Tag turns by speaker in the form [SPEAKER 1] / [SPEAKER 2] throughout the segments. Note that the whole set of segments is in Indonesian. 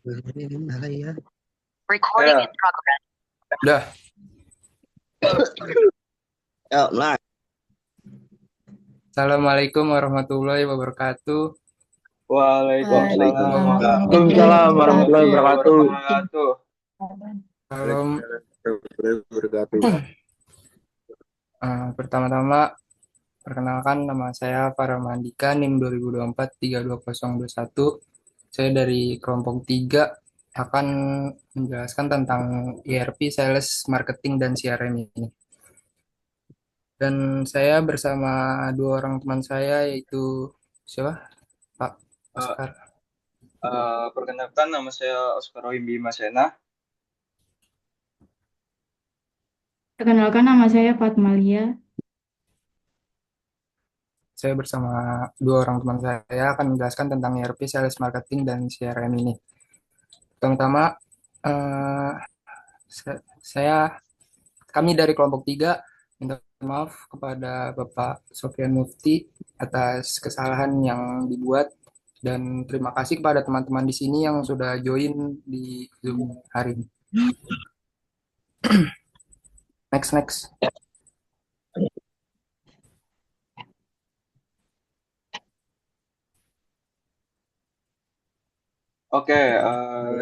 [SPEAKER 1] Ya.
[SPEAKER 2] Recording
[SPEAKER 1] Ya,
[SPEAKER 2] in progress.
[SPEAKER 3] Udah,
[SPEAKER 1] ya, mulai.
[SPEAKER 3] Assalamualaikum warahmatullahi wabarakatuh.
[SPEAKER 1] Waalaikumsalam
[SPEAKER 4] Waalaikumsalam warahmatullahi wabarakatuh.
[SPEAKER 1] wabarakatuh.
[SPEAKER 3] Salam.
[SPEAKER 1] Waalaikumsalam wabarakatuh.
[SPEAKER 3] Pertama-tama, perkenalkan nama saya Paramandika, NIM 2024 32021. Saya dari kelompok 3 akan menjelaskan tentang ERP, Sales, Marketing, dan CRM ini. Dan saya bersama dua orang teman saya, yaitu siapa? Pak
[SPEAKER 1] Eh,
[SPEAKER 3] Oskar.
[SPEAKER 1] Perkenalkan, nama saya Oskar Wimbi Masena.
[SPEAKER 4] Perkenalkan nama saya Fatmalia.
[SPEAKER 3] Saya bersama dua orang teman saya akan menjelaskan tentang ERP, Sales Marketing, dan CRM ini. Pertama-tama, eh, kami dari kelompok 3 minta maaf kepada Bapak Sofian Mufti atas kesalahan yang dibuat dan terima kasih kepada teman-teman di sini yang sudah join di Zoom hari ini. Next.
[SPEAKER 1] Oke,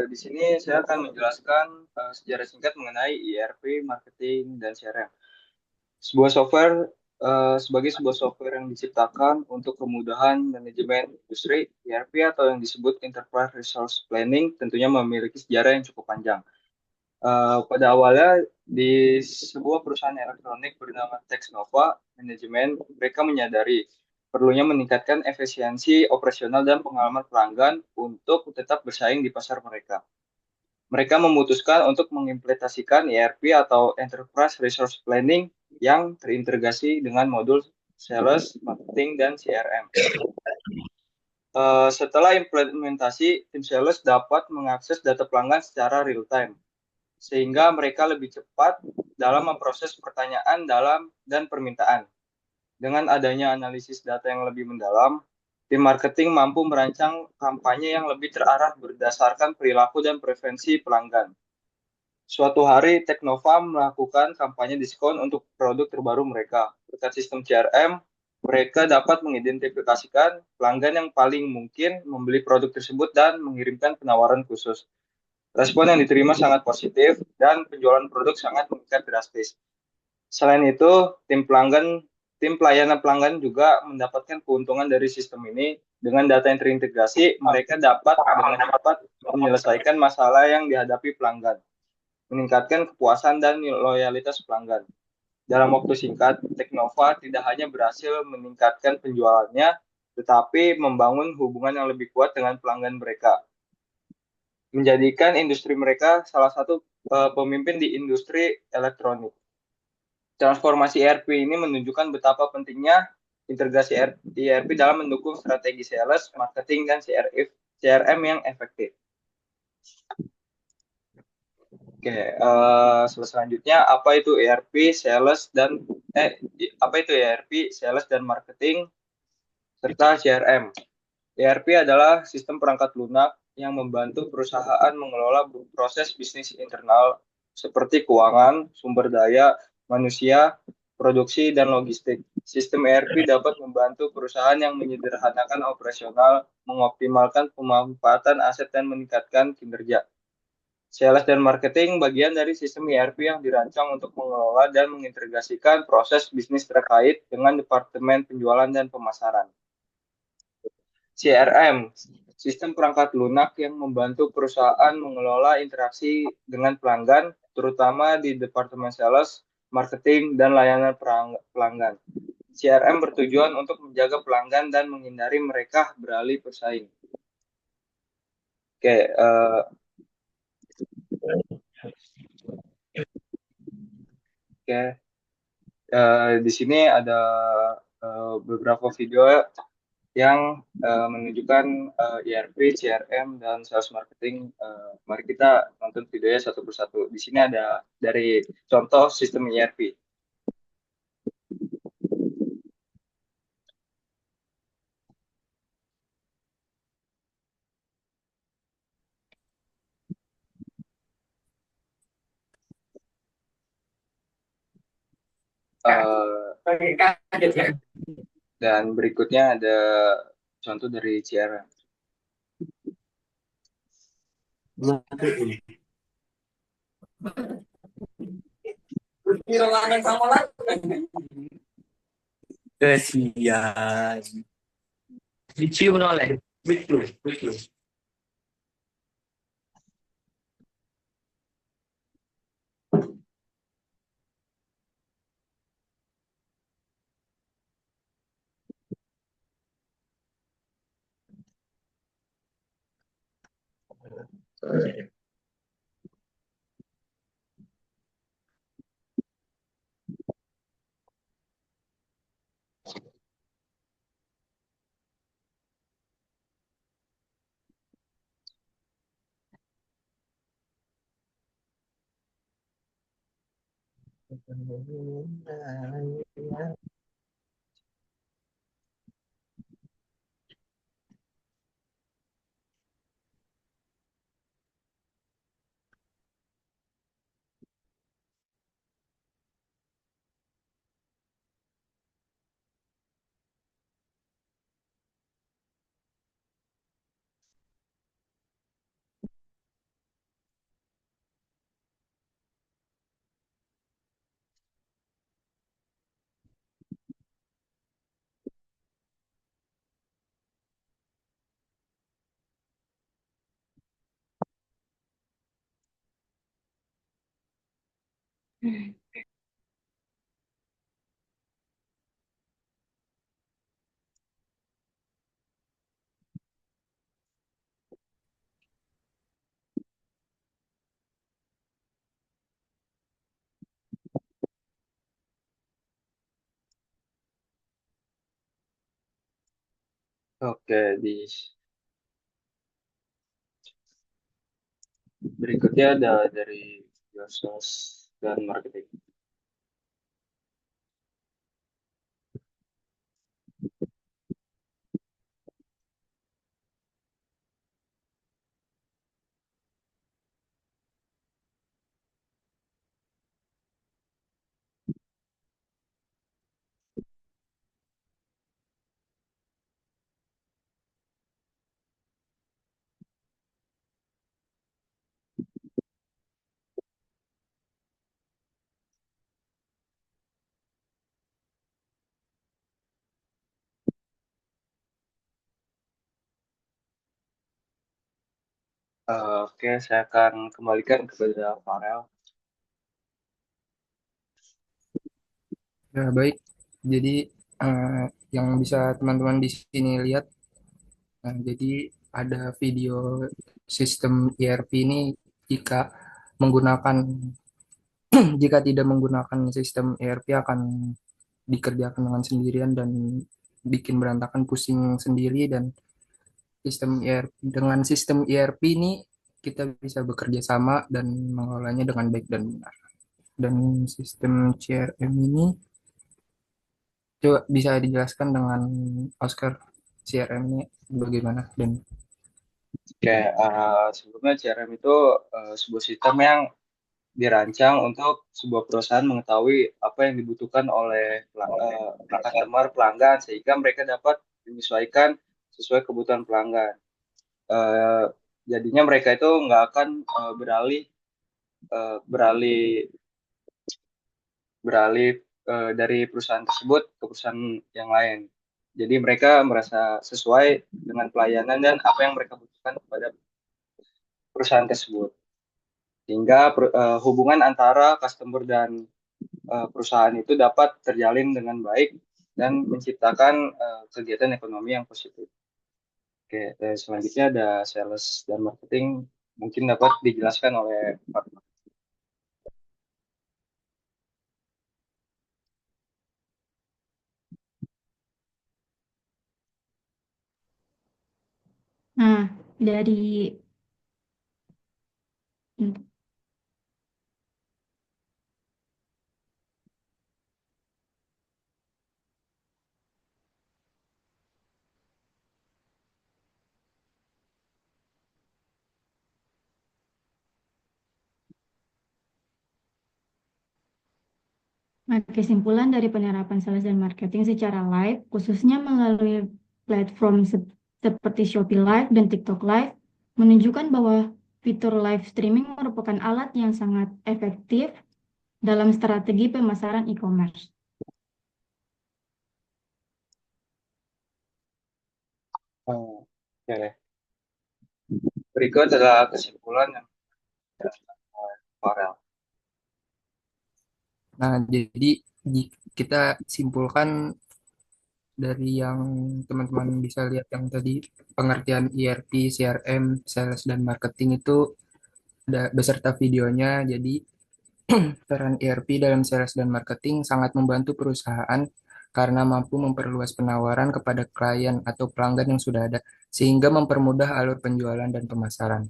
[SPEAKER 1] di sini saya akan menjelaskan sejarah singkat mengenai ERP, marketing, dan CRM. Sebuah software sebagai sebuah software yang diciptakan untuk kemudahan manajemen industri, ERP atau yang disebut Enterprise Resource Planning tentunya memiliki sejarah yang cukup panjang. Pada awalnya di sebuah perusahaan elektronik bernama Texnova Manajemen, mereka menyadari perlunya meningkatkan efisiensi operasional dan pengalaman pelanggan untuk tetap bersaing di pasar mereka. Mereka memutuskan untuk mengimplementasikan ERP atau Enterprise Resource Planning yang terintegrasi dengan modul Sales, Marketing, dan CRM. Setelah implementasi, tim sales dapat mengakses data pelanggan secara real-time sehingga mereka lebih cepat dalam memproses pertanyaan dalam dan permintaan. Dengan adanya analisis data yang lebih mendalam, tim marketing mampu merancang kampanye yang lebih terarah berdasarkan perilaku dan preferensi pelanggan. Suatu hari, Teknova melakukan kampanye diskon untuk produk terbaru mereka. Berkat sistem CRM, mereka dapat mengidentifikasikan pelanggan yang paling mungkin membeli produk tersebut dan mengirimkan penawaran khusus. Respon yang diterima sangat positif dan penjualan produk sangat meningkat drastis. Selain itu, tim pelayanan pelanggan juga mendapatkan keuntungan dari sistem ini. Dengan data yang terintegrasi, mereka dapat dengan cepat menyelesaikan masalah yang dihadapi pelanggan, meningkatkan kepuasan dan loyalitas pelanggan. Dalam waktu singkat, Teknova tidak hanya berhasil meningkatkan penjualannya, tetapi membangun hubungan yang lebih kuat dengan pelanggan mereka, menjadikan industri mereka salah satu pemimpin di industri elektronik. Transformasi ERP ini menunjukkan betapa pentingnya integrasi ERP dalam mendukung strategi sales, marketing, dan CRM yang efektif. Oke, selanjutnya apa itu ERP, sales, dan apa itu ERP, sales, dan marketing, serta CRM. ERP adalah sistem perangkat lunak yang membantu perusahaan mengelola proses bisnis internal seperti keuangan, sumber daya, manusia, produksi, dan logistik. Sistem ERP dapat membantu perusahaan yang menyederhanakan operasional, mengoptimalkan pemanfaatan aset, dan meningkatkan kinerja. Sales dan marketing bagian dari sistem ERP yang dirancang untuk mengelola dan mengintegrasikan proses bisnis terkait dengan departemen penjualan dan pemasaran. CRM, sistem perangkat lunak yang membantu perusahaan mengelola interaksi dengan pelanggan, terutama di departemen sales, marketing, dan layanan pelanggan. CRM bertujuan untuk menjaga pelanggan dan menghindari mereka beralih bersaing. Oke, di sini ada beberapa video yang menunjukkan ERP, CRM, dan sales marketing. Mari kita nonton videonya satu persatu. Di sini ada dari contoh sistem ERP. Dan berikutnya ada contoh dari CRM.
[SPEAKER 2] Kesian. Dicium oleh. Betul, betul.
[SPEAKER 1] Oke, berikutnya ada dari Yosos dan marketing. Oke, saya akan kembalikan kepada Farel.
[SPEAKER 3] Ya, baik. Jadi eh, yang bisa teman-teman di sini lihat, jadi ada video sistem ERP ini jika menggunakan jika tidak menggunakan sistem ERP akan dikerjakan dengan sendirian dan bikin berantakan pusing sendiri dan dengan sistem ERP ini kita bisa bekerja sama dan mengelolanya dengan baik dan benar. Dan sistem CRM ini coba bisa dijelaskan dengan Oscar CRM-nya bagaimana dan
[SPEAKER 1] Oke, sebelumnya CRM itu sebuah sistem yang dirancang untuk sebuah perusahaan mengetahui apa yang dibutuhkan oleh customer pelanggan sehingga mereka dapat menyesuaikan sesuai kebutuhan pelanggan. Eh, Jadinya mereka itu nggak akan beralih eh, beralih beralih dari perusahaan tersebut ke perusahaan yang lain. Jadi mereka merasa sesuai dengan pelayanan dan apa yang mereka butuhkan kepada perusahaan tersebut. Sehingga hubungan antara customer dan perusahaan itu dapat terjalin dengan baik dan menciptakan kegiatan ekonomi yang positif. Oke, selanjutnya ada sales dan marketing. Mungkin dapat dijelaskan oleh Pak.
[SPEAKER 4] Nah, dari Nah, kesimpulan dari penerapan sales dan marketing secara live, khususnya melalui platform seperti Shopee Live dan TikTok Live, menunjukkan bahwa fitur live streaming merupakan alat yang sangat efektif dalam strategi pemasaran e-commerce.
[SPEAKER 1] Oh, oke. Berikut adalah kesimpulan yang dijelaskan oleh Farel.
[SPEAKER 3] Nah, jadi kita simpulkan dari yang teman-teman bisa lihat yang tadi pengertian ERP, CRM, sales dan marketing itu ada beserta videonya. Jadi peran ERP dalam sales dan marketing sangat membantu perusahaan karena mampu memperluas penawaran kepada klien atau pelanggan yang sudah ada, sehingga mempermudah alur penjualan dan pemasaran.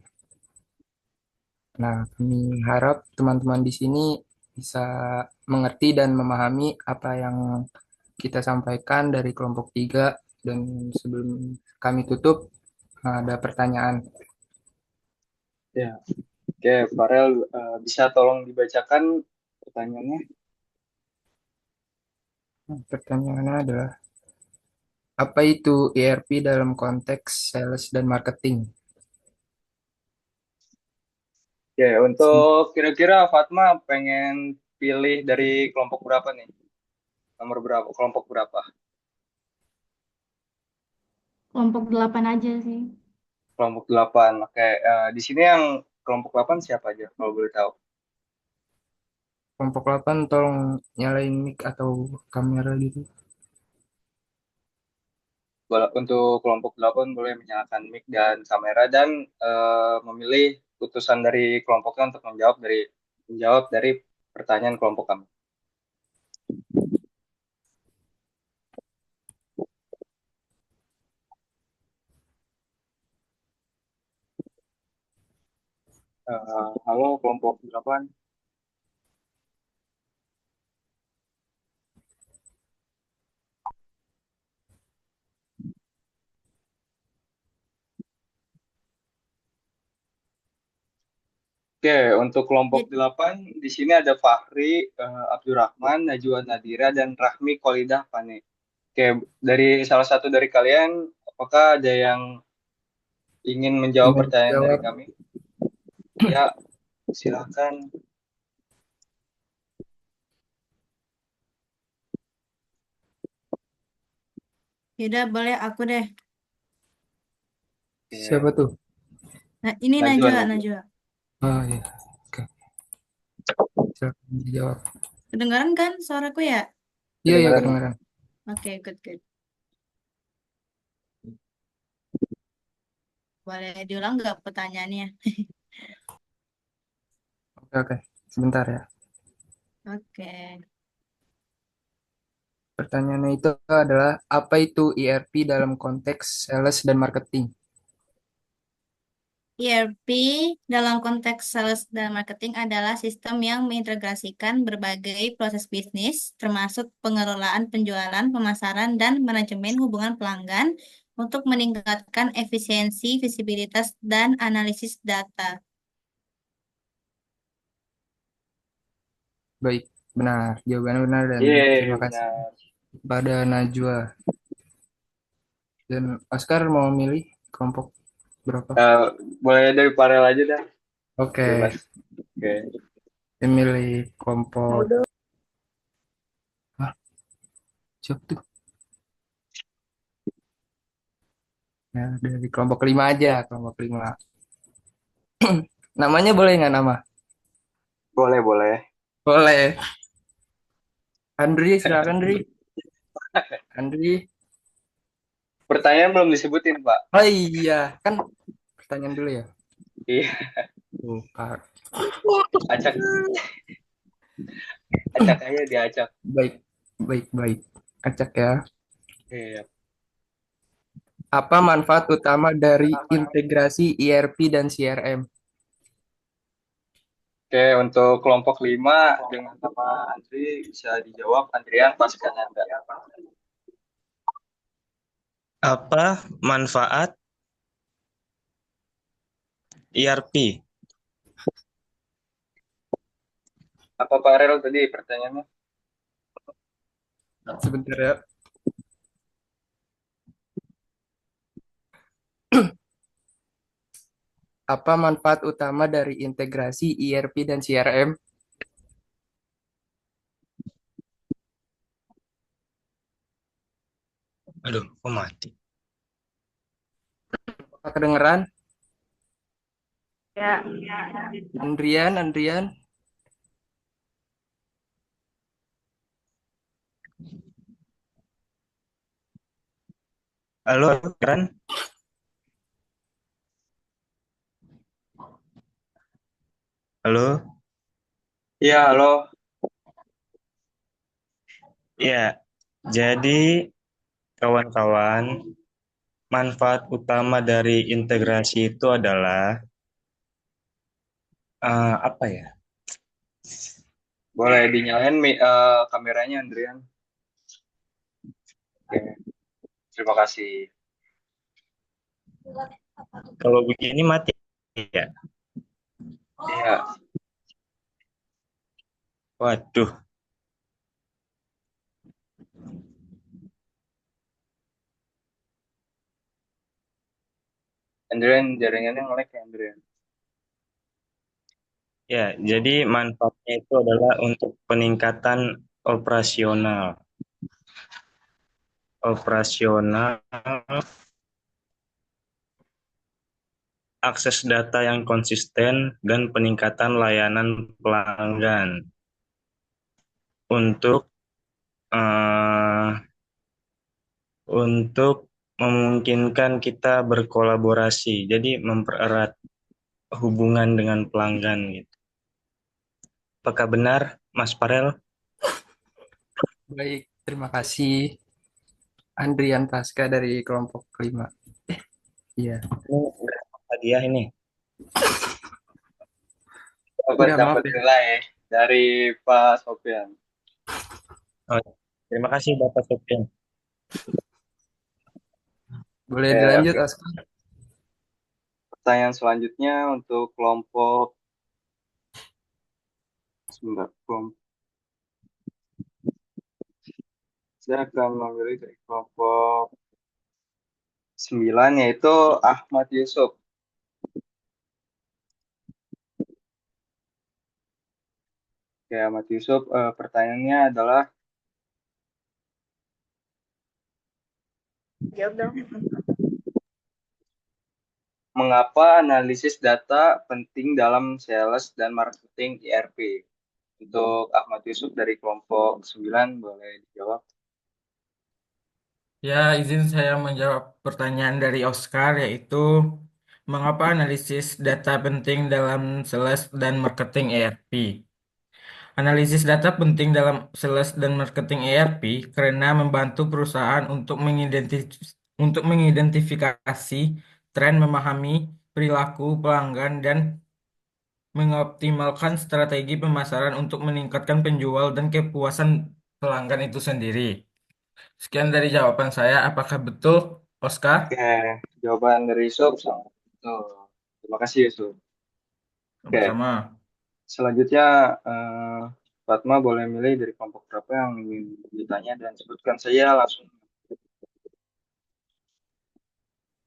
[SPEAKER 3] Nah, kami harap teman-teman di sini bisa mengerti dan memahami apa yang kita sampaikan dari kelompok 3, dan sebelum kami tutup, ada pertanyaan.
[SPEAKER 1] Ya, oke, Farel, bisa tolong dibacakan pertanyaannya?
[SPEAKER 3] Pertanyaannya adalah, apa itu ERP dalam konteks sales dan marketing?
[SPEAKER 1] Oke, untuk kira-kira Fatma pengen pilih dari kelompok berapa nih? Nomor berapa? Kelompok berapa?
[SPEAKER 4] Kelompok 8 aja sih.
[SPEAKER 1] Kelompok 8. Oke, di sini yang kelompok 8 siapa aja kalau boleh tahu?
[SPEAKER 3] Kelompok 8 tolong nyalain mic atau kamera gitu.
[SPEAKER 1] Untuk kelompok 8 boleh menyalakan mic dan kamera dan memilih utusan dari kelompoknya untuk menjawab dari pertanyaan kelompok kami. Halo kelompok 8. Oke, untuk kelompok 8 di sini ada Fahri, Abdurrahman, Najwa Nadira, dan Rahmi Kholidah Pane. Oke, dari salah satu dari kalian, apakah ada yang ingin menjawab
[SPEAKER 3] Ingin
[SPEAKER 1] pertanyaan dari
[SPEAKER 3] jawab?
[SPEAKER 1] kami? Ya, silakan.
[SPEAKER 5] Yaudah, boleh aku deh.
[SPEAKER 3] Siapa
[SPEAKER 1] Oke,
[SPEAKER 3] tuh?
[SPEAKER 5] Nah, ini
[SPEAKER 1] Najwa,
[SPEAKER 5] Najwa,
[SPEAKER 1] Najwa.
[SPEAKER 5] Najwa.
[SPEAKER 3] Oh iya, oke. Silakan dijawab.
[SPEAKER 5] Kedengaran kan suaraku ya?
[SPEAKER 3] Iya, iya,
[SPEAKER 1] Kedengaran.
[SPEAKER 3] kedengaran.
[SPEAKER 5] Oke, good, good. Boleh diulang nggak pertanyaannya?
[SPEAKER 3] Oke, oke. Sebentar ya.
[SPEAKER 5] Oke.
[SPEAKER 3] Pertanyaannya itu adalah, apa itu ERP dalam konteks sales dan marketing?
[SPEAKER 5] ERP dalam konteks sales dan marketing adalah sistem yang mengintegrasikan berbagai proses bisnis, termasuk pengelolaan penjualan, pemasaran, dan manajemen hubungan pelanggan untuk meningkatkan efisiensi, visibilitas, dan analisis data.
[SPEAKER 3] Baik, benar. Jawabannya benar, dan terima
[SPEAKER 1] Yeay,
[SPEAKER 3] kasih
[SPEAKER 1] benar.
[SPEAKER 3] kepada Najwa. Dan Oscar mau milih kelompok berapa?
[SPEAKER 1] Eh, Boleh dari Farel aja dah,
[SPEAKER 3] Oke,
[SPEAKER 1] bebas. Oke.
[SPEAKER 3] saya milih kelompok. Ah, siapa tuh? Ya, dari kelompok 5 aja, kelompok 5. Namanya boleh nggak nama?
[SPEAKER 1] Boleh, boleh.
[SPEAKER 3] Boleh. Andri, silakan Andri. Andri.
[SPEAKER 1] Pertanyaan belum disebutin, Pak.
[SPEAKER 3] Oh iya, kan pertanyaan dulu ya.
[SPEAKER 1] Iya,
[SPEAKER 3] Lupa.
[SPEAKER 1] acak, acak aja diacak.
[SPEAKER 3] Baik, baik, baik. Acak ya.
[SPEAKER 1] Iya.
[SPEAKER 3] Apa manfaat utama dari integrasi ERP dan CRM?
[SPEAKER 1] Oke, untuk kelompok 5 dengan nama Andri bisa dijawab Andrian pasca Anda.
[SPEAKER 6] Apa manfaat ERP?
[SPEAKER 1] Apa Pak Rel tadi pertanyaannya?
[SPEAKER 3] Sebentar ya. Apa manfaat utama dari integrasi ERP dan CRM?
[SPEAKER 6] Aduh, kok mati?
[SPEAKER 3] Apa kedengeran?
[SPEAKER 7] Ya,
[SPEAKER 3] Andrian.
[SPEAKER 6] Halo, Keren? Halo?
[SPEAKER 1] Iya, halo.
[SPEAKER 6] Ya, jadi kawan-kawan, manfaat utama dari integrasi itu adalah apa ya?
[SPEAKER 1] Boleh dinyalain kameranya, Andrian. Oke, terima kasih.
[SPEAKER 6] Kalau begini mati ya?
[SPEAKER 1] Iya,
[SPEAKER 6] Waduh,
[SPEAKER 1] Andrian jaringannya nge-lag ya, Andrian.
[SPEAKER 6] ya. Jadi manfaatnya itu adalah untuk peningkatan operasional, operasional, akses data yang konsisten, dan peningkatan layanan pelanggan untuk eh, untuk memungkinkan kita berkolaborasi, jadi mempererat hubungan dengan pelanggan gitu. Apakah benar, Mas Farel?
[SPEAKER 3] Baik, terima kasih. Andrian Pasca dari kelompok 5. Iya,
[SPEAKER 6] Ini hadiah ini.
[SPEAKER 1] Dapat
[SPEAKER 3] udah maaf
[SPEAKER 1] dapat
[SPEAKER 3] ya.
[SPEAKER 1] nilai dari Pak Sofian.
[SPEAKER 6] Oh, terima kasih Bapak Sofian.
[SPEAKER 3] Boleh
[SPEAKER 1] Oke,
[SPEAKER 3] dilanjut,
[SPEAKER 1] oke.
[SPEAKER 3] Oscar.
[SPEAKER 1] Pertanyaan selanjutnya untuk kelompok sebentar, saya akan memilih dari kelompok 9 yaitu Ahmad Yusuf. Oke, Ahmad Yusuf, pertanyaannya adalah
[SPEAKER 7] jawab dong.
[SPEAKER 1] mengapa analisis data penting dalam sales dan marketing ERP? Untuk Ahmad Yusuf dari kelompok 9 boleh dijawab.
[SPEAKER 8] Ya, izin saya menjawab pertanyaan dari Oscar, yaitu mengapa analisis data penting dalam sales dan marketing ERP? Analisis data penting dalam sales dan marketing ERP karena membantu perusahaan untuk mengidentifikasi tren, memahami perilaku pelanggan, dan mengoptimalkan strategi pemasaran untuk meningkatkan penjual dan kepuasan pelanggan itu sendiri. Sekian dari jawaban saya. Apakah betul, Oscar?
[SPEAKER 1] Oke, jawaban dari Yusuf sangat betul. Terima kasih Yusuf. Oke,
[SPEAKER 8] Sama-sama.
[SPEAKER 1] selanjutnya Fatma boleh milih dari kelompok berapa yang ingin ditanya dan sebutkan saya langsung.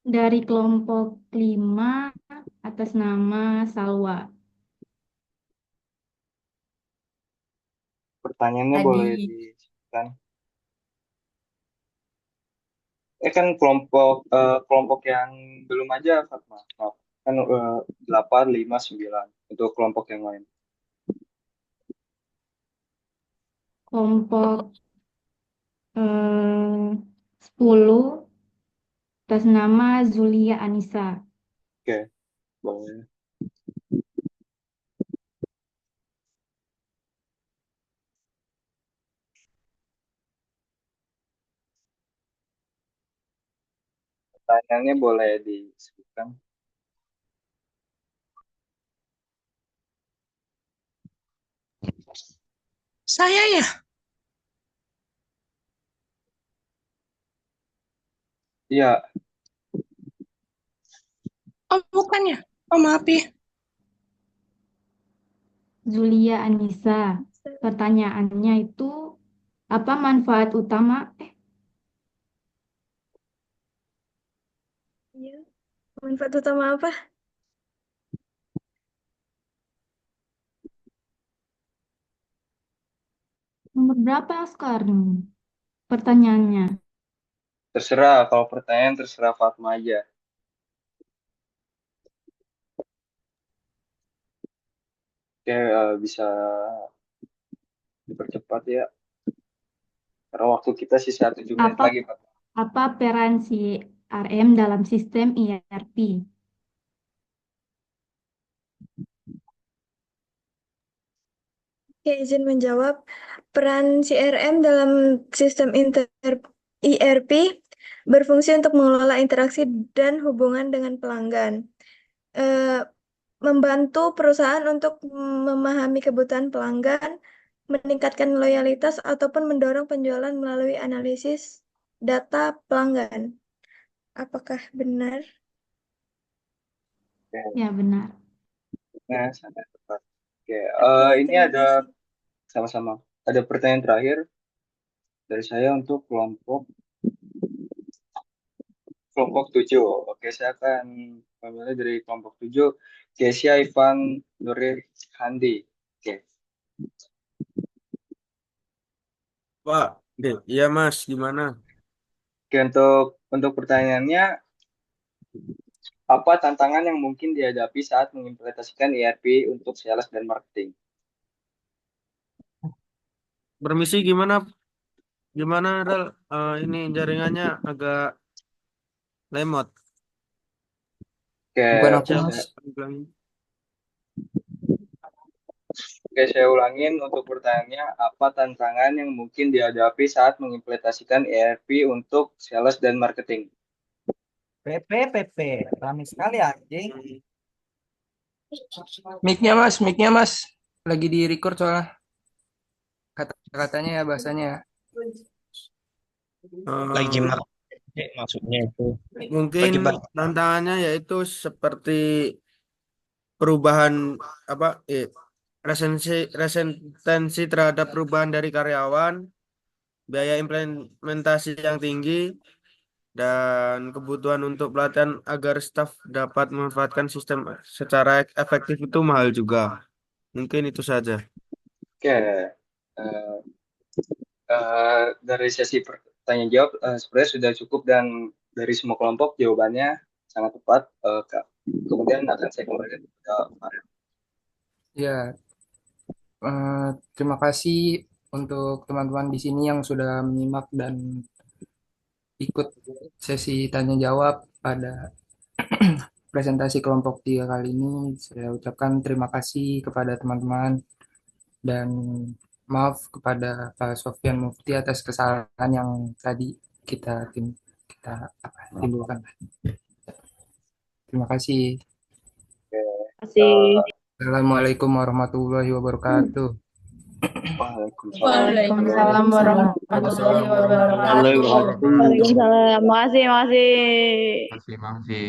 [SPEAKER 4] Dari kelompok 5 atas nama Salwa.
[SPEAKER 1] Pertanyaannya boleh
[SPEAKER 5] Tadi
[SPEAKER 1] disebutkan. Kan kelompok yang belum aja Fatma. Maaf. Kan 8, 5, 9 untuk kelompok yang lain.
[SPEAKER 4] Kelompok 10 atas nama Zulia Anissa.
[SPEAKER 1] Oke, boleh. Pertanyaannya boleh disebutkan.
[SPEAKER 6] Saya ya?
[SPEAKER 1] Iya,
[SPEAKER 6] Oh, bukan ya? Oh, maaf ya.
[SPEAKER 4] Zulia Anissa. Pertanyaannya itu Apa manfaat utama?
[SPEAKER 7] Iya. Manfaat utama apa?
[SPEAKER 4] Nomor berapa Oscar? Pertanyaannya.
[SPEAKER 1] Terserah, kalau pertanyaan terserah Fatma aja. Oke, bisa dipercepat ya. Karena waktu kita sisa 7 menit
[SPEAKER 4] Apa
[SPEAKER 1] lagi, Pak.
[SPEAKER 4] apa peran CRM dalam sistem ERP?
[SPEAKER 7] Oke, izin menjawab. Peran CRM dalam sistem ERP berfungsi untuk mengelola interaksi dan hubungan dengan pelanggan. Eh, Membantu perusahaan untuk memahami kebutuhan pelanggan, meningkatkan loyalitas, ataupun mendorong penjualan melalui analisis data pelanggan. Apakah benar?
[SPEAKER 1] Oke.
[SPEAKER 4] Ya, benar.
[SPEAKER 1] Nah, sangat tepat. Oke,
[SPEAKER 7] Oke,
[SPEAKER 1] ini
[SPEAKER 7] terima
[SPEAKER 1] ada
[SPEAKER 7] kasih.
[SPEAKER 1] sama-sama. Ada pertanyaan terakhir dari saya untuk kelompok 7. Oke, saya akan memilih dari kelompok 7, Kesia Ivan Nuril Handi. Oke.
[SPEAKER 9] Pak, iya Mas, gimana?
[SPEAKER 1] Oke, untuk pertanyaannya, apa tantangan yang mungkin dihadapi saat mengimplementasikan ERP untuk sales dan marketing?
[SPEAKER 9] Permisi gimana? Gimana, Rel? Ini jaringannya agak lemot.
[SPEAKER 1] Oke,
[SPEAKER 3] Bukan aku,
[SPEAKER 1] saya,
[SPEAKER 3] Mas.
[SPEAKER 9] Bilangin.
[SPEAKER 1] saya ulangin untuk pertanyaannya, apa tantangan yang mungkin dihadapi saat mengimplementasikan ERP untuk sales dan marketing?
[SPEAKER 2] PP, rame sekali anjing.
[SPEAKER 3] Mic-nya Mas. Lagi di record soalnya. Kata-katanya ya, bahasanya ya.
[SPEAKER 6] Lagi
[SPEAKER 9] Eh,
[SPEAKER 6] market maksudnya itu.
[SPEAKER 9] Mungkin
[SPEAKER 6] Lagi banyak.
[SPEAKER 9] tantangannya yaitu seperti perubahan apa? Resentensi terhadap perubahan dari karyawan, biaya implementasi yang tinggi, dan kebutuhan untuk pelatihan agar staf dapat memanfaatkan sistem secara efektif itu mahal juga. Mungkin itu saja.
[SPEAKER 1] Oke, eh, dari sesi pertanyaan jawab sebenarnya sudah cukup dan dari semua kelompok jawabannya sangat tepat. Kak. Kemudian akan saya kembalikan ke Farel.
[SPEAKER 3] Ya, terima kasih untuk teman-teman di sini yang sudah menyimak dan ikut sesi tanya jawab pada presentasi kelompok 3 kali ini. Saya ucapkan terima kasih kepada teman-teman dan maaf kepada Pak Sofyan Mufti atas kesalahan yang tadi kita timbulkan. Terima kasih.
[SPEAKER 1] Eh,
[SPEAKER 3] Assalamualaikum warahmatullahi wabarakatuh.
[SPEAKER 1] Waalaikumsalam.
[SPEAKER 4] Waalaikumsalam warahmatullahi wabarakatuh.
[SPEAKER 7] Waalaikumsalam. Makasih, makasih.
[SPEAKER 10] Masih, masih.